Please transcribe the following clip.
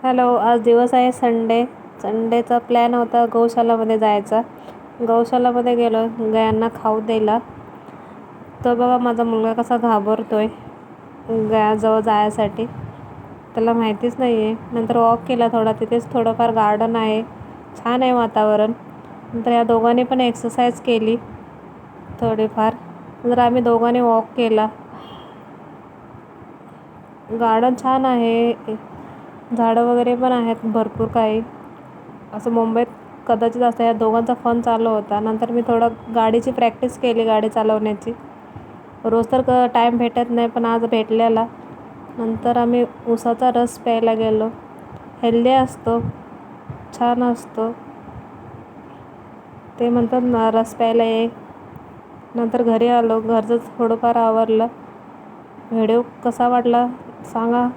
Hello, आज दिवस आहे संडे. संडेचा प्लॅन होता गौशालामध्ये जायचा. गौशालामध्ये गेलो गायांना खाऊ द्यायला. तो बघा माझा मुलगा कसा घाबरतोय गायाजवळ जायसाठी. त्याला माहितीच नाही आहे. नंतर वॉक केला थोडा. तिथेच थोडंफार गार्डन आहे, छान आहे वातावरण. नंतर या दोघांनी पण एक्सरसाइज केली थोडीफार. नंतर आम्ही दोघांनी वॉक केला. गार्डन छान आहे, झाडं वगैरे पण आहेत भरपूर काही. असं मुंबईत कदाचित असं या दोघांचा फन चालू होता. नंतर मी थोडं गाडीची प्रॅक्टिस केली, गाडी चालवण्याची. रोज तर टाईम भेटत नाही, पण आज भेटलेला. नंतर आम्ही उसाचा रस प्यायला गेलो. हेल्दी असतो, छान असतो. ते म्हणतात ना रस प्यायला ये. नंतर घरी आलो, घरचं थोडंफार आवरलं. व्हिडिओ कसा वाटला सांगा.